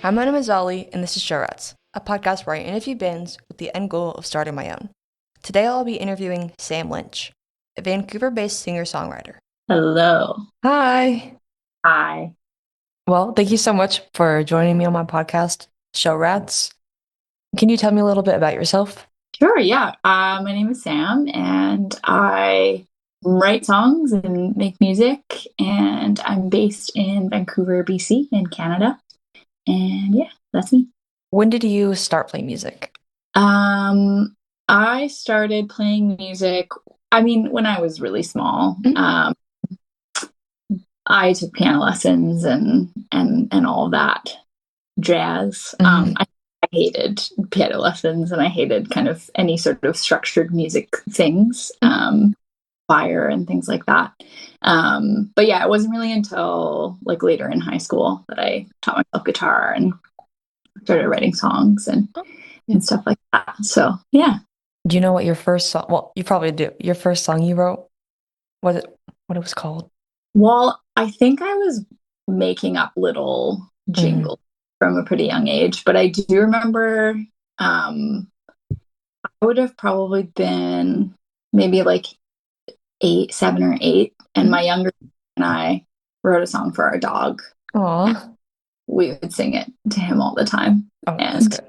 Hi, my name is Ollie, and this is ShowRats, a podcast where I interview bands with the end goal of starting my own. Today I'll be interviewing Sam Lynch, a Vancouver-based singer-songwriter. Hello. Hi. Hi. Well, thank you so much for joining me on my podcast, ShowRats. Can you tell me a little bit about yourself? Sure, yeah. My name is Sam, and I write songs and make music, and I'm based in Vancouver, BC, in Canada. And yeah, that's me. When did you start playing music? I started playing music, when I was really small. Mhm. I took piano lessons and all of that jazz. Mhm. I hated piano lessons and I hated kind of any sort of structured music things, choir and things like that. But yeah, it wasn't really until like later in high school that I taught myself guitar and started writing songs and stuff like that. So yeah. Do you know what your first song, well, you probably do, your first song you wrote, what it was called? Well, I think I was making up little Mhm. jingles from a pretty young age, but I do remember I would have probably been maybe like 7 or 8, and my Mhm. younger and I wrote a song for our dog. Aw. We would sing it to him all the time. Oh, that's And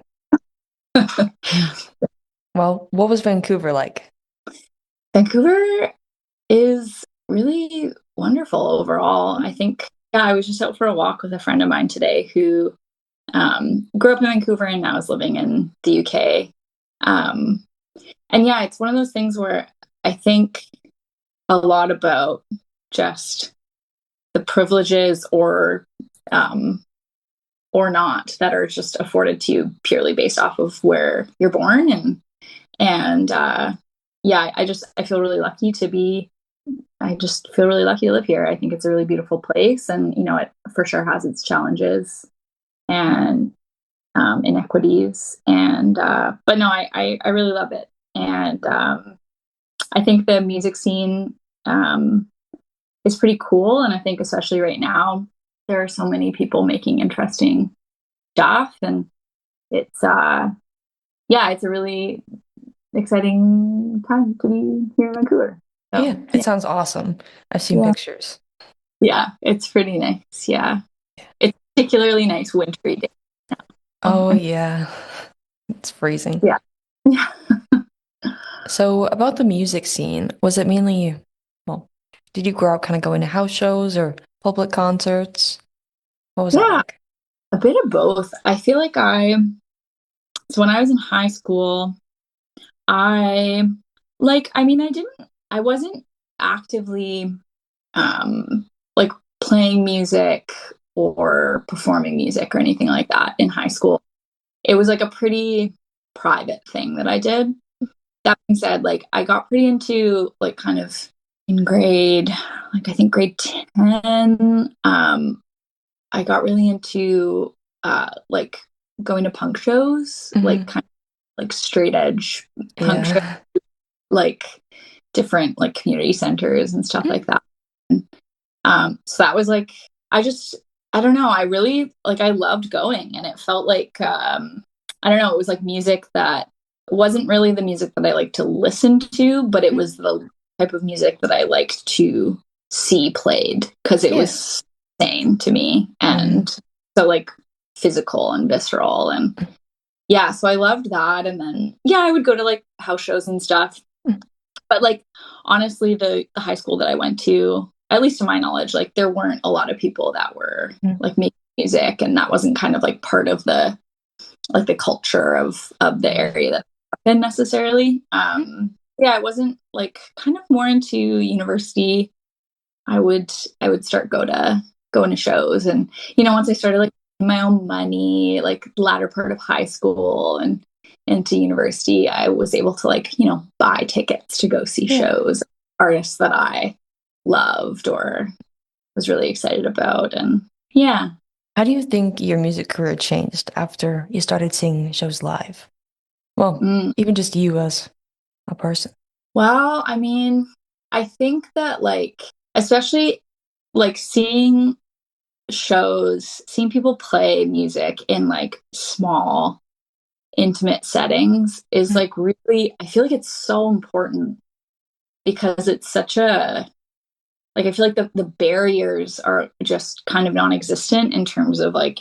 good. Well, what was Vancouver like? Vancouver is really wonderful overall. I think, yeah, I was just out for a walk with a friend of mine today who grew up in Vancouver and now is living in the UK. Um, and yeah, it's one of those things where I think a lot about just the privileges um, or not that are just afforded to you purely based off of where you're born and yeah, I feel really lucky to be. I just feel really lucky to live here. I think it's a really beautiful place, and it for sure has its challenges and inequities. And but no, I really love it, and I think the music scene um, is pretty cool. And I think especially right now, there are so many people making interesting stuff, and it's yeah, it's a really exciting time to be here in Vancouver. So Yeah, it sounds awesome. I've seen yeah, pictures. yeah, it's pretty nice. Yeah, it's particularly nice wintry day now. Oh, yeah. It's freezing. Yeah, yeah, So, about the music scene, was it mainly, well, did you grow up kind of going to house shows or public concerts? What was that yeah. like? A bit of both. I feel like so when I was in high school, I I wasn't actively like playing music or performing music or anything like that in high school. It was like a pretty private thing that I did. That being said, like I got pretty into like kind of in I think grade 10, I got really into like going to punk shows, like Hmm. kind of like straight edge punk shows, Yeah. like different like community centers and stuff like that. And, so that was like I don't know, I really like I loved going, and it felt like I don't know, it was like music that wasn't really the music that I like to listen to, but it was the type of music that I liked to see played because it Yeah. was sane to me Hmm. and so like physical and visceral. And yeah, so I loved that. And then yeah, I would go to like house shows and stuff. But like honestly, the high school that I went to, at least to my knowledge, like there weren't a lot of people that were like making music, and that wasn't kind of like part of the like the culture of the Yeah. area that I'm in necessarily. Yeah, I wasn't like kind of more into university. I would start going to shows, and once I started like my own money, like latter part of high school and into university, I was able to like buy tickets to go see Yeah. shows, artists that I loved or was really excited about, and yeah. How do you think your music career changed after you started seeing shows live? Well, Mm. even just you as a person. Well, I think that like especially like seeing shows, seeing people play music in like small, intimate settings is like really, I feel like it's so important because it's such a, like, I feel like the barriers are just kind of non-existent in terms of like,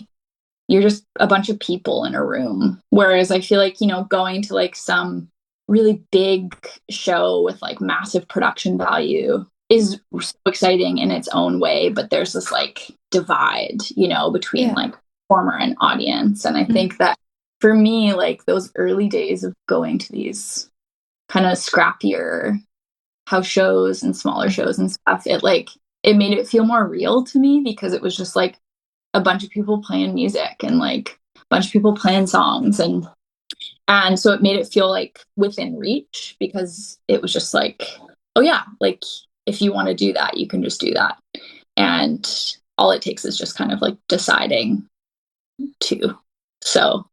you're just a bunch of people in a room. Whereas I feel like, going to like some really big show with like massive production value is so exciting in its own way, but there's this like divide, between Yeah. like performer and audience. And I think that for me, like those early days of going to these kind of scrappier house shows and smaller shows and stuff, it made it feel more real to me because it was just like a bunch of people playing music and like a bunch of people playing songs, and so it made it feel like within reach because it was just like, oh yeah, like if you want to do that, you can just do that. And all it takes is just kind of like deciding to. So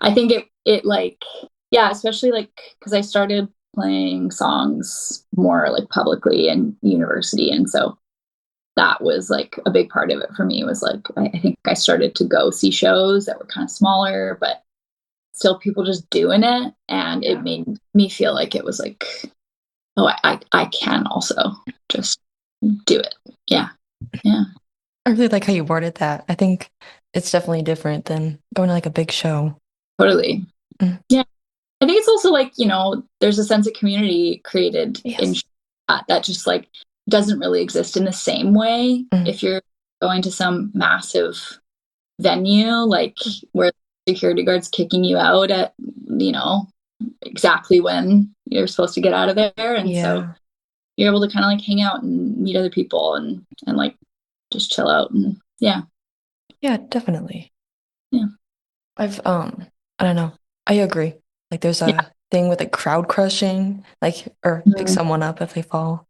I think it like, yeah, especially like, because I started playing songs more like publicly in university. And so that was like a big part of it for me was like, I think I started to go see shows that were kind of smaller, but still people just doing it. And it made me feel like it was like, oh, I can also just do it. Yeah. Yeah. I really like how you worded that. I think it's definitely different than going to like a big show. Totally. Mm. Yeah. I think it's also like, there's a sense of community created in Yes. that just like doesn't really exist in the same way Mm. if you're going to some massive venue, like where security guards kicking you out at, exactly when you're supposed to get out of there. And so you're able to kind of like hang out and meet other people and like just chill out. And yeah. Yeah, definitely. Yeah. I don't know. I agree. Like there's Yeah. a thing with like crowd crushing, like, or pick someone up if they fall.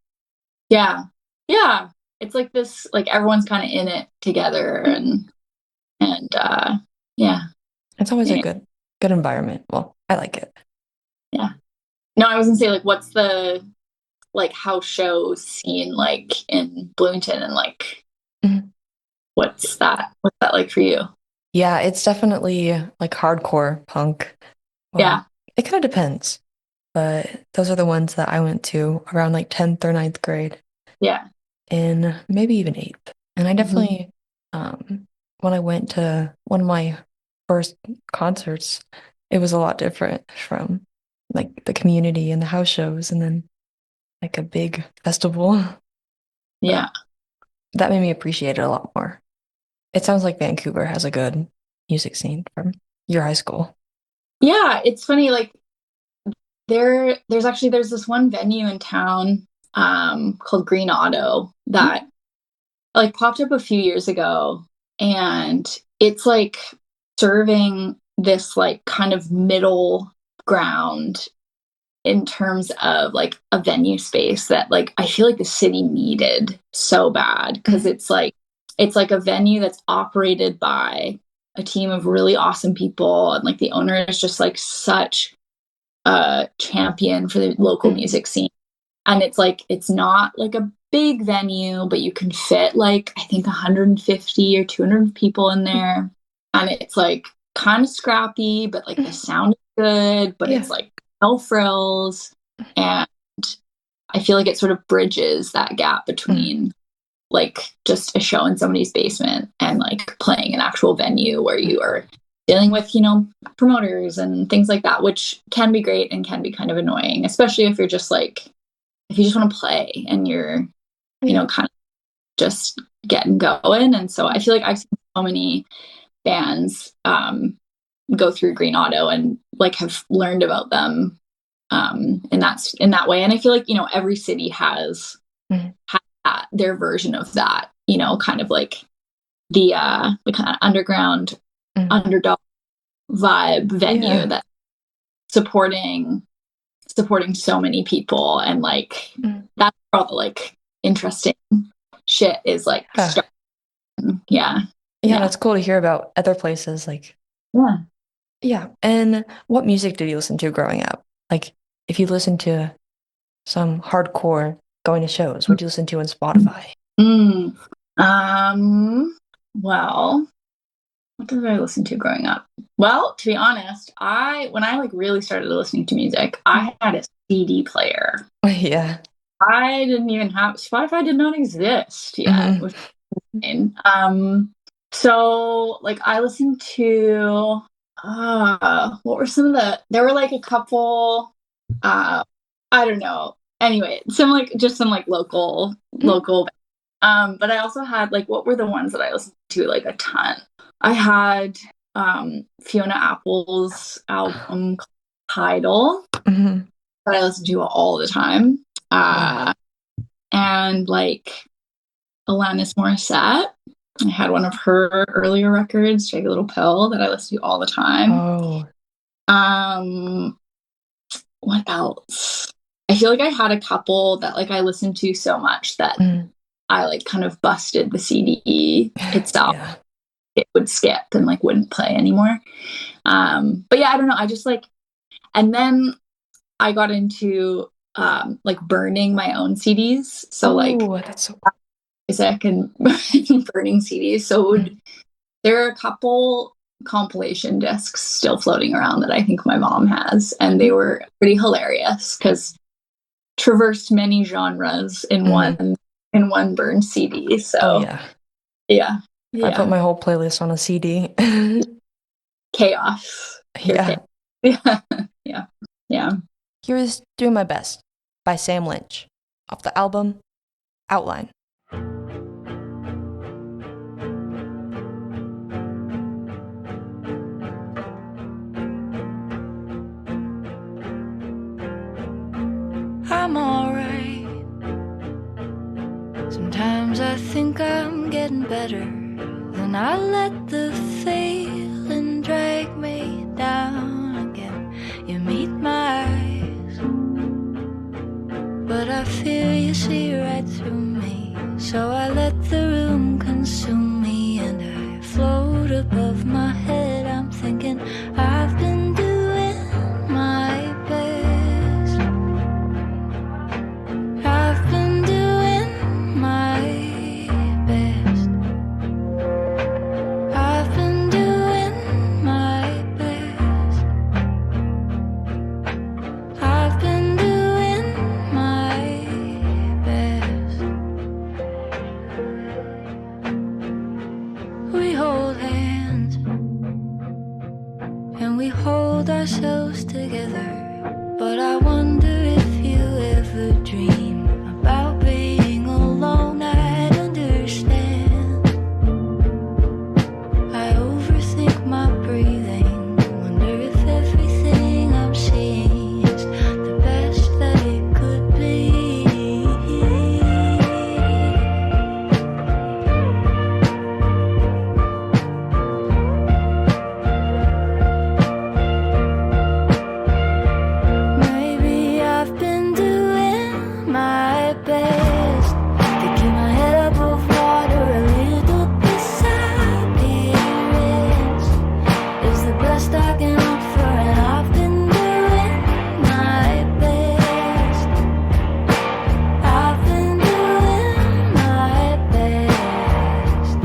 Yeah. Yeah. It's like this, like everyone's kind of in it together and yeah. It's always a Yeah. good environment. Well, I like it. Yeah. No, I was gonna say like what's the like house show scene like in Bloomington and like Mhm. what's that like for you? Yeah, it's definitely like hardcore punk. Yeah. Well, it kind of depends, but those are the ones that I went to around like 10th or ninth grade Yeah. and maybe even 8th. And I Mm-hmm. definitely, when I went to one of my first concerts, it was a lot different from like the community and the house shows and then like a big festival. But Yeah. that made me appreciate it a lot more. It sounds like Vancouver has a good music scene from your high school. Yeah, it's funny, like there's this one venue in town called Green Auto that like popped up a few years ago, and it's like serving this like kind of middle ground in terms of like a venue space that like I feel like the city needed so bad because it's like a venue that's operated by a team of really awesome people, and like the owner is just like such a champion for the local music scene. And it's like it's not like a big venue, but you can fit like I think 150 or 200 people in there, and it's like kind of scrappy, but like the sound is good, but Yeah. it's like no frills. And I feel like it sort of bridges that gap between like just a show in somebody's basement and like playing an actual venue where you are dealing with, promoters and things like that, which can be great and can be kind of annoying, especially if you're just like, if you just want to play and you're, kind of just getting going. And so I feel like I've seen so many bands go through Green Auto and like have learned about them in that way. And I feel like, every city has their version of that, kind of like the kind of underground underdog vibe venue that supporting so many people, and like that's where all the like interesting shit is like yeah. Yeah, that's cool to hear about other places like Yeah. yeah. And what music did you listen to growing up? Like if you listen to some hardcore going to shows, what do you listen to on Spotify? Mm. Um Well, what did I listen to growing up? Well, to be honest, when I like really started listening to music, I had a CD player. Yeah. I didn't even have Spotify did not exist yet, Hmm. which is insane. So like I listened to what were some of there were like a couple I don't know. Anyway, some like local but I also had like what were the ones that I listened to like a ton? I had Fiona Apple's album Tidal Hmm. that I listened to all the time. Yeah. And like Alanis Morissette. I had one of her earlier records, Take a Little Pill, that I listened to all the time. Oh. Um, what else? I feel like I had a couple that like I listened to so much that Mm. I like kind of busted the CD itself. Yeah. It would skip and like wouldn't play anymore. But yeah, I don't know. I just like, and then I got into like burning my own CDs. So like Oh, that's so music and burning CDs. So there are a couple compilation discs still floating around that I think my mom has, and they were pretty hilarious because traversed many genres in one burned CD. So Oh yeah. yeah, I put yeah, my whole playlist on a CD. chaos. Pure Yeah. chaos. Yeah, yeah, yeah. Here's Doing My Best by Sam Lynch off the album Outline. I'm alright. Sometimes I think I'm getting better. Then I let the failing drag me down again. You meet my eyes, but I fear you see right through me. So I let the room consume me, and I float above my head. I'm thinking I've been doing my best. I've been doing my best. I've been doing my best. I've been doing my best. We hold hands and we hold ourselves together. But I wonder if you ever dream about being alone. I'd understand. I overthink my breathing. Wonder if everything I'm seeing is the best that it could be. Maybe I've been doing my best to keep my head above water. A little perseverance is the best I can offer, and I've been doing my best. I've been doing my best.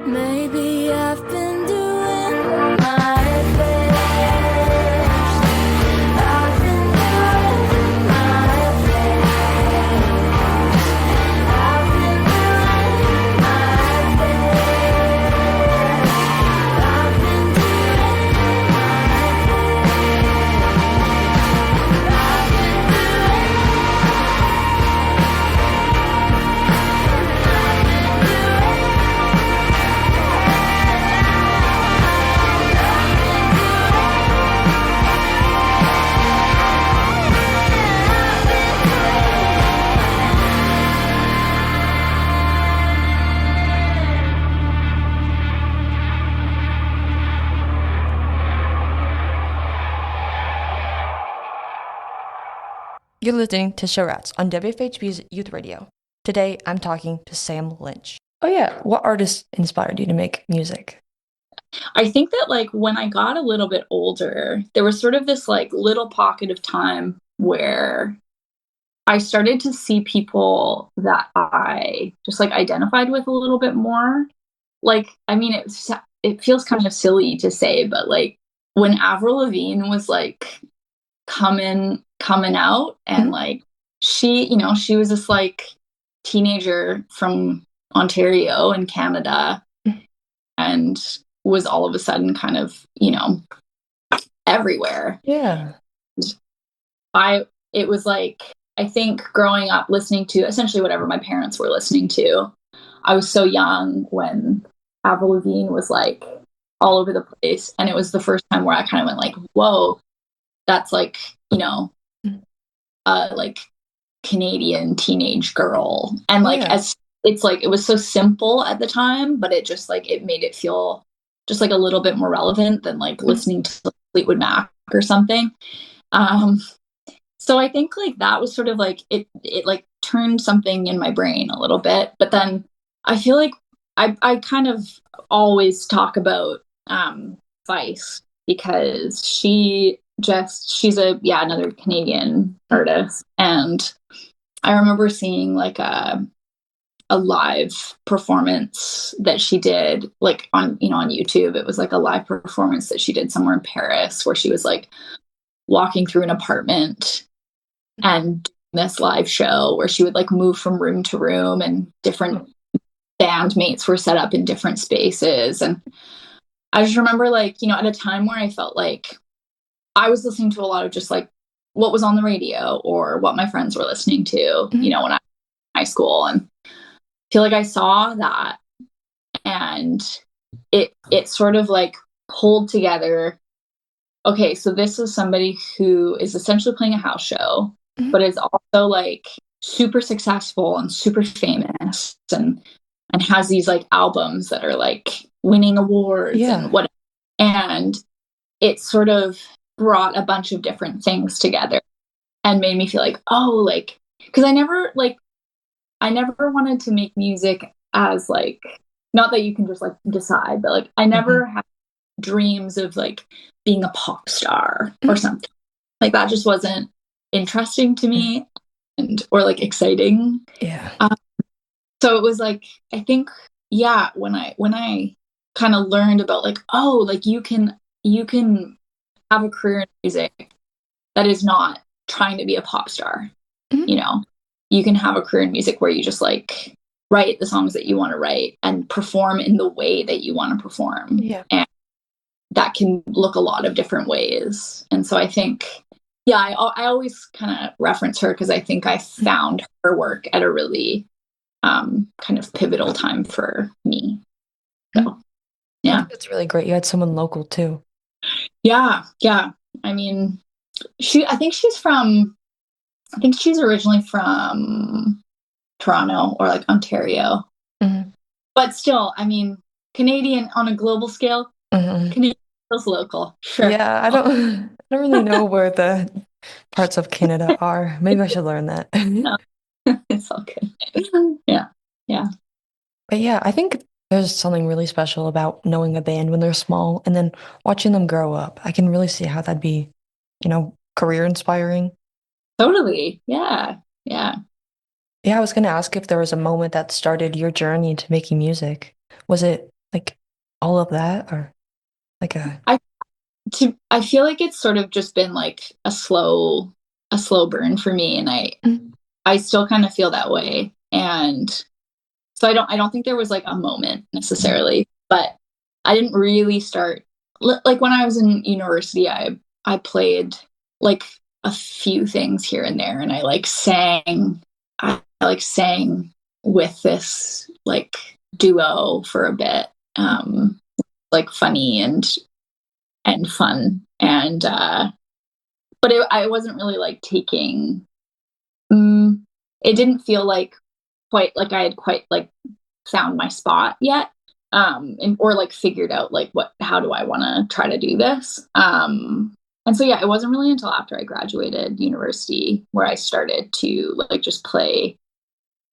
Maybe I've been doing my best. I've been doing my best. I've been doing my best. I've been doing my best. You're listening to ShowRats on WFHB's Youth Radio. Today, I'm talking to Sam Lynch. Oh yeah, what artist inspired you to make music? I think that like when I got a little bit older, there was sort of this like little pocket of time where I started to see people that I just like identified with a little bit more. Like, I mean, it feels kind of silly to say, but like when Avril Lavigne was like coming out and Mhm. like she was this like teenager from Ontario in Canada and was all of a sudden kind of, everywhere. Yeah. I it was like I think growing up listening to essentially whatever my parents were listening to. I was so young when Avril Lavigne was like all over the place, and it was the first time where I kind of went like, "Whoa, that's like Mhm. like Canadian teenage girl," and like Yeah. as it's like it was so simple at the time, but it just like it made it feel just like a little bit more relevant than like Mhm. listening to Fleetwood Mac or something. Um, So I think like that was sort of like it like turned something in my brain a little bit. But then I feel like I kind of always talk about Vice because she's another Canadian artist. And I remember seeing like a live performance that she did like on YouTube. It was like a live performance that she did somewhere in Paris where she was like walking through an apartment and this live show where she would like move from room to room and different bandmates were set up in different spaces. And I just remember like, at a time where I felt like I was listening to a lot of just like what was on the radio or what my friends were listening to, Mhm. when I was in high school. And I feel like I saw that and it sort of like pulled together. Okay, so this is somebody who is essentially playing a house show, Mhm. but is also like super successful and super famous and has these like albums that are like winning awards and Yeah. what and it sort of brought a bunch of different things together and made me feel like, oh, like because I never wanted to make music as like not that you can just like decide, but like I Mhm. never had dreams of like being a pop star or Mhm. something. Like that just wasn't interesting to Mhm. me and or like exciting. Yeah. Um, so it was like I think yeah, when I kind of learned about like oh, like you can have a career in music that is not trying to be a pop star, Mhm. you know. You can have a career in music where you just like write the songs that you want to write and perform in the way that you want to perform. Yeah. And that can look a lot of different ways. And so I think, yeah, I always kind of reference her because I think I Mhm. found her work at a really kind of pivotal time for me. Mhm. So, I yeah. think that's really great. You had someone local too. Yeah. Yeah. I mean, I think she's originally from Toronto or like Ontario. Mhm. But still, I mean, Canadian on a global scale, Mhm. Canadian feels local. Sure. Yeah, I don't I don't really know where the parts of Canada are. Maybe I should learn that. No, it's all good. Yeah. Yeah. But yeah, I think there's something really special about knowing a band when they're small and then watching them grow up. I can really see how that'd be, career inspiring. Totally. Yeah. Yeah. Yeah, I was gonna ask if there was a moment that started your journey into making music. Was it like all of that or like a I I feel like it's sort of just been like a slow burn for me and Mhm. I still kind of feel that way. And so I don't think there was like a moment necessarily, but I didn't really start like when I was in university I played like a few things here and there and I like sang with this like duo for a bit. Like funny and fun and but I wasn't really like taking it didn't feel like quite like I had quite like found my spot yet and or like figured out like how do I want to try to do this And so yeah, it wasn't really until after I graduated university where I started to like just play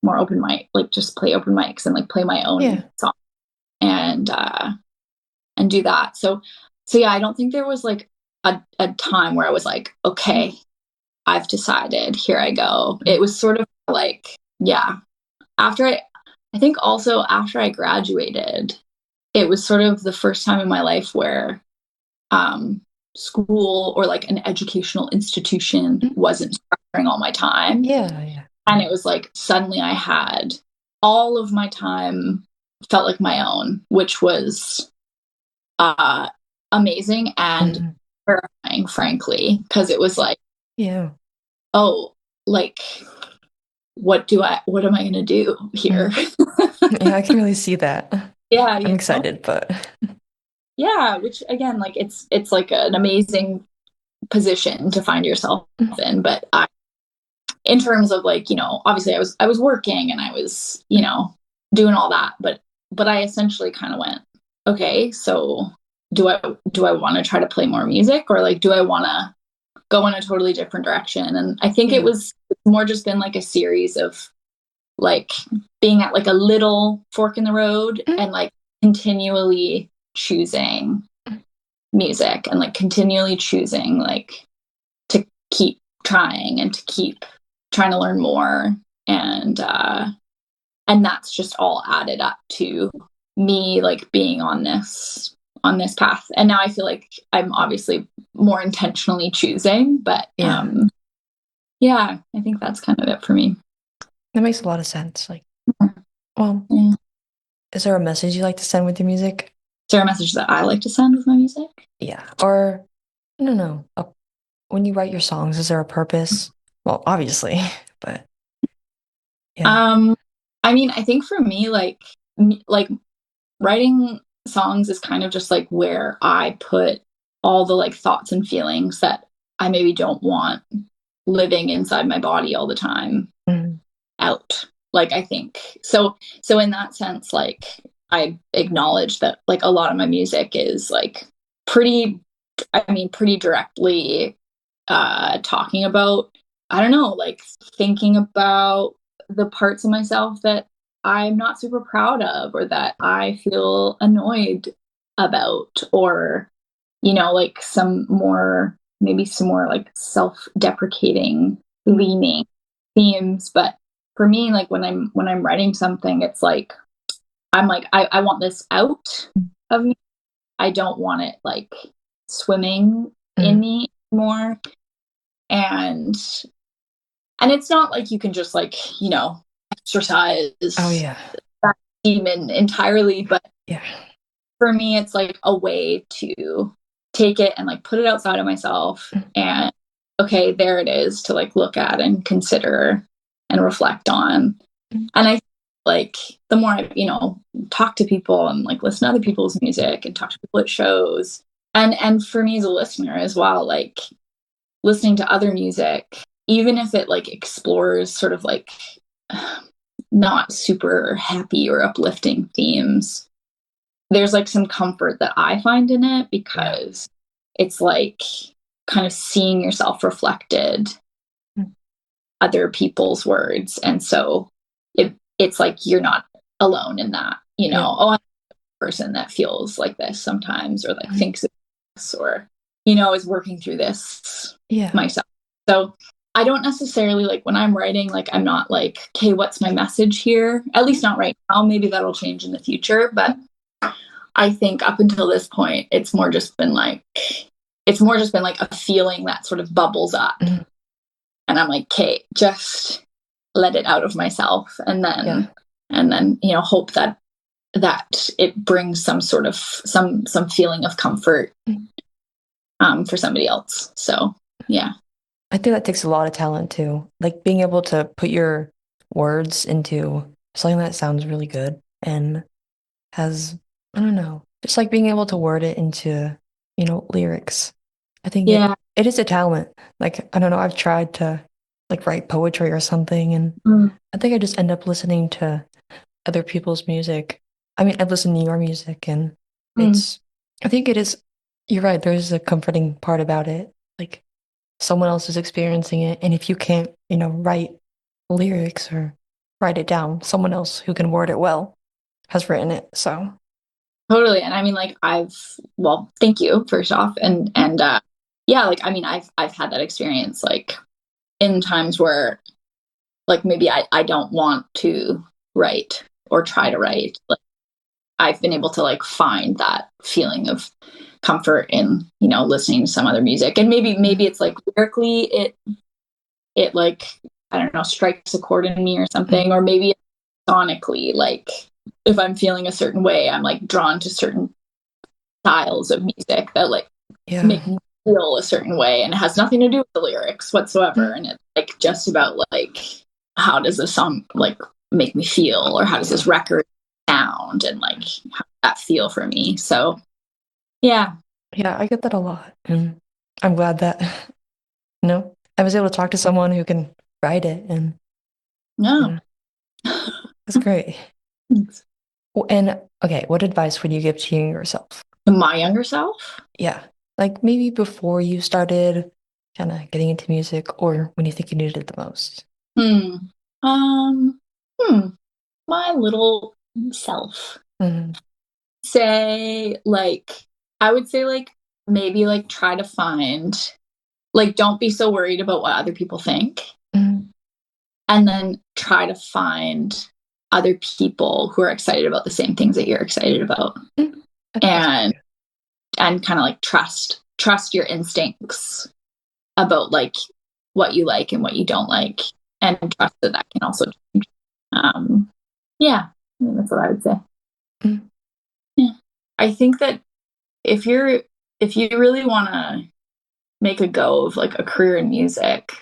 more open mic, like just play open mics and like play my own Yeah. song and and do that. So yeah, I don't think there was like a time where I was like, okay, I've decided, here I go. It was sort of like, yeah, after I think also after I graduated, it was sort of the first time in my life where school or like an educational institution wasn't structuring all my time. Yeah, yeah. And it was like suddenly I had all of my time felt like my own, which was uh, amazing and Mm-hmm. terrifying, frankly, because it was like, Yeah. oh, like, what am I going to do here? Mm. Yeah, I can really see that. Yeah, I'm you know? excited, but Yeah, which again, like it's like an amazing position to find yourself in. But in terms of like, obviously I was working and I was, doing all that, but I essentially kind of went, okay, so do I want to try to play more music, or like do I want to go in a totally different direction? And I think it yeah. was more just been like a series of like being at like a little fork in the road Mm. and like continually choosing music and like continually choosing like to keep trying and to keep trying to learn more, and that's just all added up to me like being on this path. And now I feel like I'm obviously more intentionally choosing, but Yeah. yeah, I think that's kind of it for me. That makes a lot of sense. Like, well, Yeah. is there a message you like to send with your music? Is there a message that I like to send with my music? Yeah. Or, I don't know. When you write your songs, is there a purpose? Well, obviously, but yeah. um I mean, I think for me, like writing songs is kind of just like where I put all the like thoughts and feelings that I maybe don't want living inside my body all the time Mm. out. Like I think so in that sense, like I acknowledge that like a lot of my music is like pretty, I mean, pretty directly talking about, I don't know, like thinking about the parts of myself that I'm not super proud of or that I feel annoyed about, or like maybe some more like self-deprecating leaning themes. But for me, like when I'm writing something, it's like I'm like I want this out of me. I don't want it like swimming in Mm. me more. And it's not like you can just like, exercise Oh, yeah. that demon entirely, but Yeah. for me it's like a way to take it and like put it outside of myself, Mm. and okay, there it is to like look at and consider and reflect on. Mm. And I like the more I, talk to people and like listen to other people's music and talk to people at shows, and for me as a listener as well, like listening to other music, even if it like explores sort of like not super happy or uplifting themes, there's like some comfort that I find in it, Yeah. because it's like kind of seeing yourself reflected Mm. other people's words. And so it's like you're not alone in that, Yeah. oh, I'm a person that feels like this sometimes, or like Mm. thinks this, or is working through this Yeah. myself. So I don't necessarily like when I'm writing, like I'm not like, okay, what's my message here? At least not right now. Maybe that'll change in the future. But I think up until this point, it's more just been like a feeling that sort of bubbles up. Mm. And I'm like, okay, just let it out of myself, Yeah. and then, hope that it brings some sort of some feeling of comfort Mm. for somebody else. So yeah. I think that takes a lot of talent too. Like being able to put your words into something that sounds really good and has, I don't know, just like being able to word it into, lyrics. I think Yeah. it is a talent. Like, I don't know, I've tried to like write poetry or something, and Mm. I think I just end up listening to other people's music. I mean, I've listened to your music, and Mm. I think it is, you're right, there's a comforting part about it. like someone else is experiencing it. And if you can't, write lyrics or write it down, someone else who can word it well has written it. So Totally. And I mean, like well, thank you first off. And yeah, like, I mean, I've had that experience, like in times where like maybe I don't want to write or try to write. Like I've been able to like find that feeling of comfort in, listening to some other music. And maybe it's like lyrically it like, I don't know, strikes a chord in me or something, or maybe sonically, like if I'm feeling a certain way, I'm like drawn to certain styles of music that like make me feel a certain way, and it has nothing to do with the lyrics whatsoever. And it's like just about like, how does this song like make me feel, or how does this record sound, and like how does that feel for me? So yeah. Yeah, I get that a lot. And I'm glad that, I was able to talk to someone who can write it. And No. That's great. And okay, what advice would you give to yourself? To my younger self? Yeah, like maybe before you started kind of getting into music, or when you think you needed it the most. Um, my little self. Say like, I would say like maybe like try to find, like, don't be so worried about what other people think. And then try to find other people who are excited about the same things that you're excited about. And kind of like trust your instincts about like what you like and what you don't like, and trust that can also change. Yeah, I mean, that's what I would say. Yeah, I think that if you really want to make a go of like a career in music,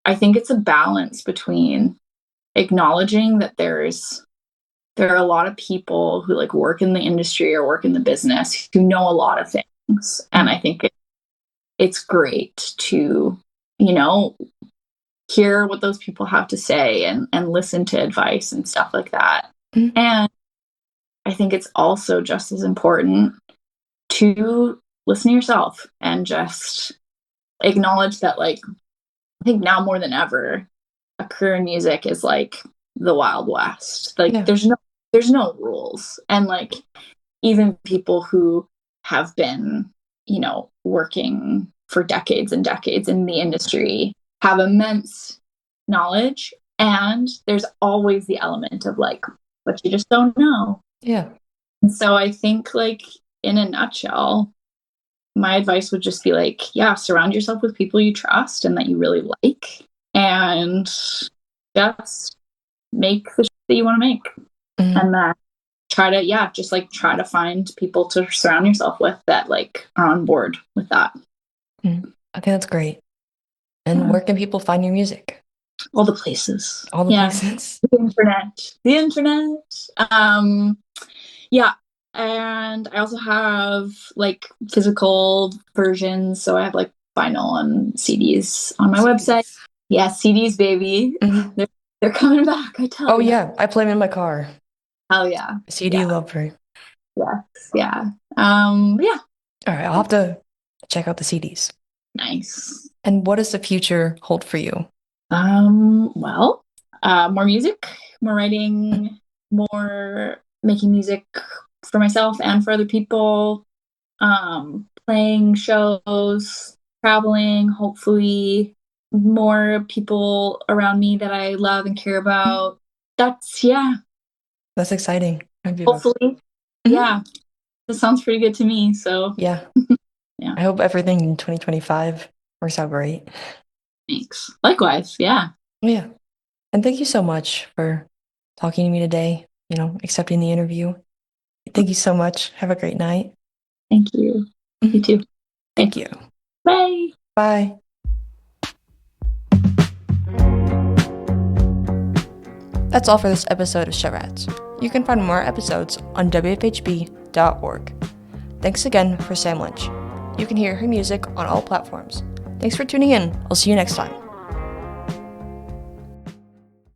I think it's a balance between acknowledging that there are a lot of people who like work in the industry or work in the business who know a lot of things. And I think it's great to, hear what those people have to say and listen to advice and stuff like that. And I think it's also just as important to listen to yourself and just acknowledge that, like, I think now more than ever, a career in music is like the Wild West. Like there's no rules. And like even people who have been, working for decades and decades in the industry have immense knowledge. And there's always the element of like, but you just don't know. Yeah. And so I think, like, in a nutshell, my advice would just be like, yeah, surround yourself with people you trust and that you really like, and just make the shit that you want to make. And then try to find people to surround yourself with that like are on board with that. I think that's great. And where can people find your music? All the places. Places. The internet. Yeah. And I also have like physical versions. So I have like vinyl and CDs on my website. Yeah, CDs, baby. They're coming back, I tell you. Oh, yeah. I play them in my car. Hell yeah. CD lover. Yes. Yeah. Yeah. All right. I'll have to check out the CDs. Nice. And what does the future hold for you? Well, more music, more writing, more making music for myself and for other people, playing shows, traveling, hopefully more people around me that I love and care about. That's exciting. Hopefully. Yeah. That sounds pretty good to me. So yeah. Yeah. I hope everything in 2025 works out great. Thanks. Likewise. Yeah. Yeah. And thank you so much for talking to me today, accepting the interview. Thank you so much. Have a great night. Thank you. You too. Thank you. Bye. Bye. That's all for this episode of ShowRats. You can find more episodes on WFHB.org. Thanks again for Sam Lynch. You can hear her music on all platforms. Thanks for tuning in. I'll see you next time.